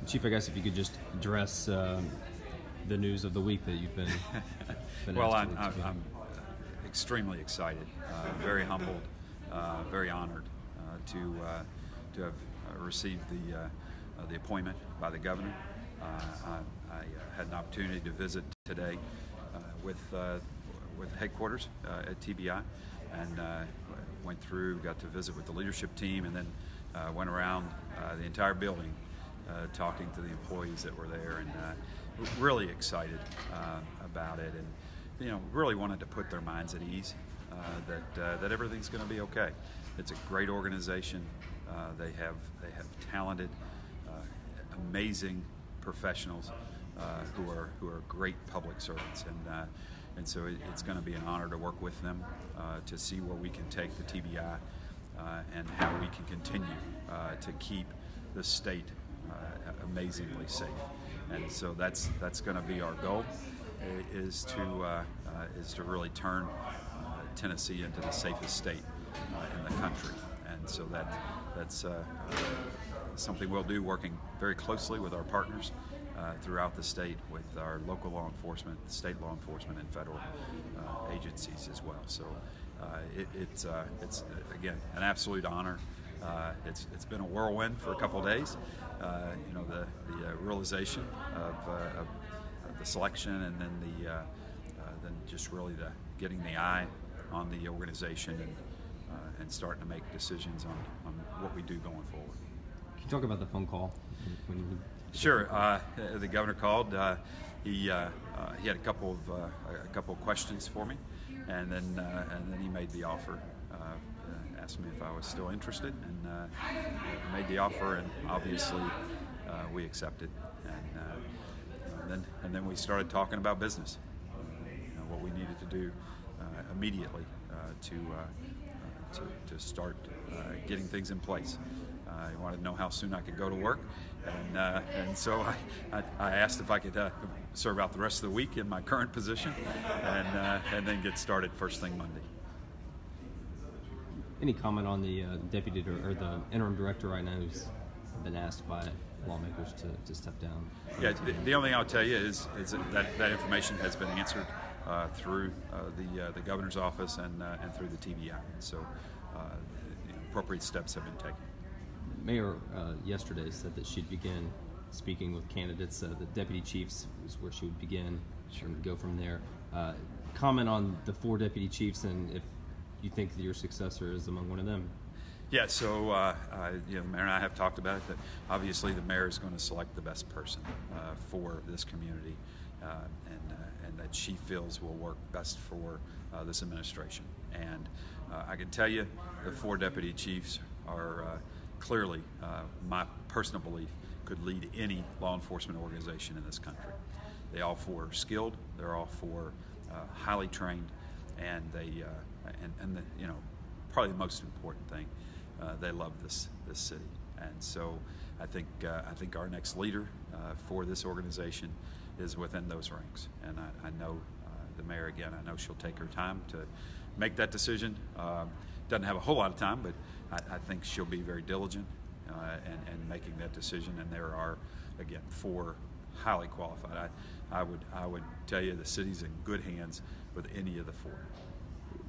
Chief, I guess if you could just address the news of the week that you've been well, I'm extremely excited, very humbled, very honored to have received the appointment by the governor. I had an opportunity to visit today with headquarters at TBI, and got to visit with the leadership team, and then went around the entire building talking to the employees that were there, and really excited about it, and really wanted to put their minds at ease that everything's going to be okay. It's a great organization. They have talented, amazing professionals who are great public servants, and so it's going to be an honor to work with them to see where we can take the TBI and how we can continue to keep the state amazingly safe. And so that's going to be our goal, is to really turn Tennessee into the safest state in the country. And so that's something we'll do, working very closely with our partners throughout the state, with our local law enforcement, state law enforcement, and federal agencies as well. So it's again an absolute honor. It's been a whirlwind for a couple of days. The realization of the selection, and then then just really getting the eye on the organization, and starting to make decisions on what we do going forward. Can you talk about the phone call? Sure. The governor called. He had a couple of questions for me, and then he made the offer. Asked me if I was still interested, and made the offer, and obviously we accepted, and then we started talking about business, what we needed to do immediately to start getting things in place. He wanted to know how soon I could go to work, and so I asked if I could serve out the rest of the week in my current position, and then get started first thing Monday. Any comment on the deputy or the interim director right now who's been asked by lawmakers to step down? Yeah, the only thing I'll tell you is that information has been answered through the governor's office and through the TBI. So appropriate steps have been taken. Mayor yesterday said that she'd begin speaking with candidates. The deputy chiefs is where she would begin. She would go from there. Comment on the 4 deputy chiefs, and if you think that your successor is among one of them. Yeah, so the mayor and I have talked about it, that obviously the mayor is going to select the best person for this community, and that she feels will work best for this administration. And I can tell you the 4 deputy chiefs are clearly, my personal belief, could lead any law enforcement organization in this country. They all 4 are skilled. They're all 4 highly trained, and probably the most important thing, they love this city. And so I think our next leader for this organization is within those ranks. And I know the mayor, again, I know she'll take her time to make that decision. Doesn't have a whole lot of time, but I think she'll be very diligent in making that decision. And there are, again, 4 highly qualified. I would tell you the city's in good hands with any of the 4.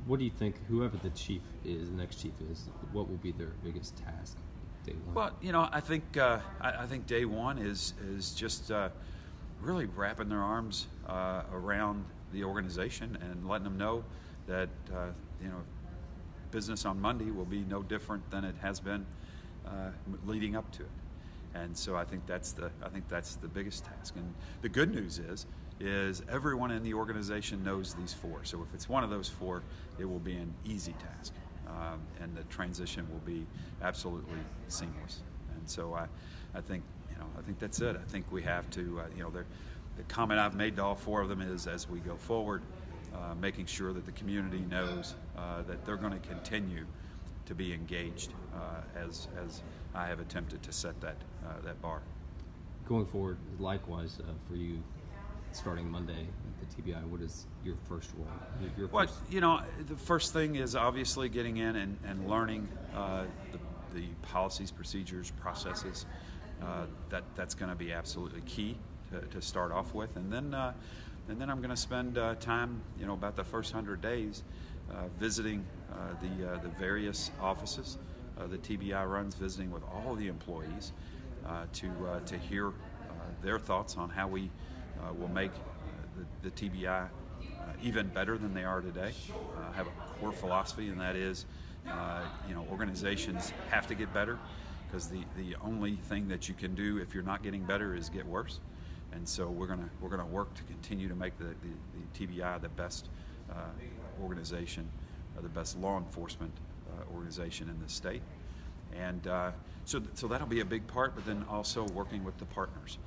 What do you think, whoever the chief is, the next chief is, what will be their biggest task day one? Well, I think day one is just really wrapping their arms around the organization and letting them know that business on Monday will be no different than it has been leading up to it. And so I think that's the biggest task. And the good news is everyone in the organization knows these 4. So if it's one of those 4, it will be an easy task, and the transition will be absolutely seamless. And so I think that's it. I think we have to the comment I've made to all 4 of them is, as we go forward, making sure that the community knows that they're going to continue to be engaged as I have attempted to set that bar. Going forward, likewise for you, starting Monday at the TBI, what is your first role? The first thing is obviously getting in and learning the policies, procedures, processes That's going to be absolutely key to start off with, and then I'm going to spend time, about the first 100 days, visiting the various offices the TBI runs, visiting with all the employees to hear their thoughts on how we will make the TBI even better than they are today. Have a core philosophy, and that is, organizations have to get better, because the only thing that you can do if you're not getting better is get worse. And so we're gonna work to continue to make the TBI the best organization, the best law enforcement organization in the state. And so that'll be a big part, but then also working with the partners.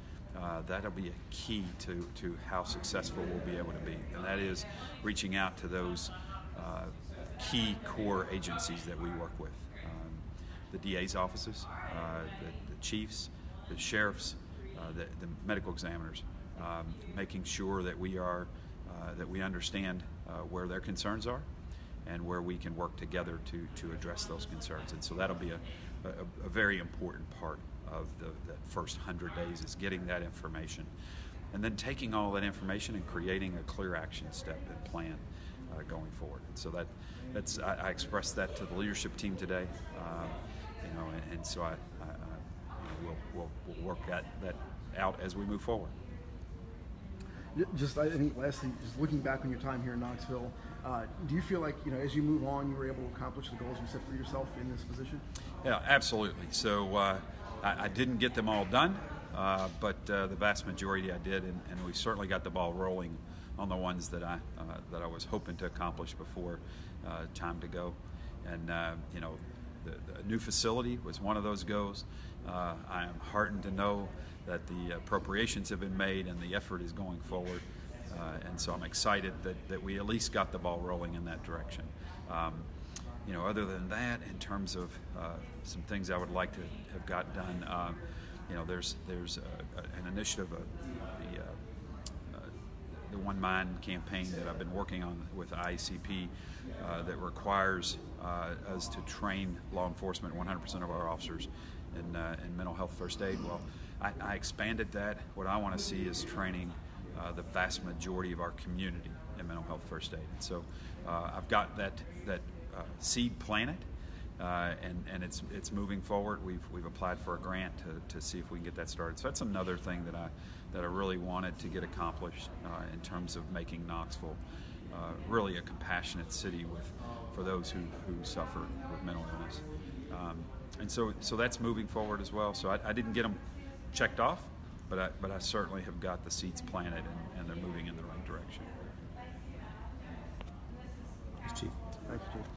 That'll be a key to how successful we'll be able to be, and that is reaching out to those key core agencies that we work with. The DA's offices, the chiefs, the sheriffs, the medical examiners, making sure that we understand where their concerns are and where we can work together to address those concerns. And so that'll be a very important part of that first 100 days, is getting that information, and then taking all that information and creating a clear action step and plan going forward. And so I expressed that to the leadership team today, and so we'll work that out as we move forward. I think lastly, just looking back on your time here in Knoxville, do you feel like, as you move on, you were able to accomplish the goals you set for yourself in this position? Yeah, absolutely. So I didn't get them all done, but the vast majority I did, and we certainly got the ball rolling on the ones that I was hoping to accomplish before time to go. And the new facility was one of those goals. I am heartened to know that the appropriations have been made and the effort is going forward, and so I'm excited that we at least got the ball rolling in that direction. Other than that, in terms of some things I would like to have got done, there's an initiative, the One Mind campaign that I've been working on with IACP that requires us to train law enforcement, 100% of our officers, in mental health first aid. Well, I expanded that. What I want to see is training the vast majority of our community in mental health first aid. And so I've got that seed planted, and it's moving forward. We've applied for a grant to see if we can get that started. So that's another thing that I really wanted to get accomplished in terms of making Knoxville really a compassionate city for those who suffer with mental illness. And so that's moving forward as well. So I didn't get them checked off, but I certainly have got the seeds planted, and they're moving in the right direction. Thanks, Chief. Thanks, Chief.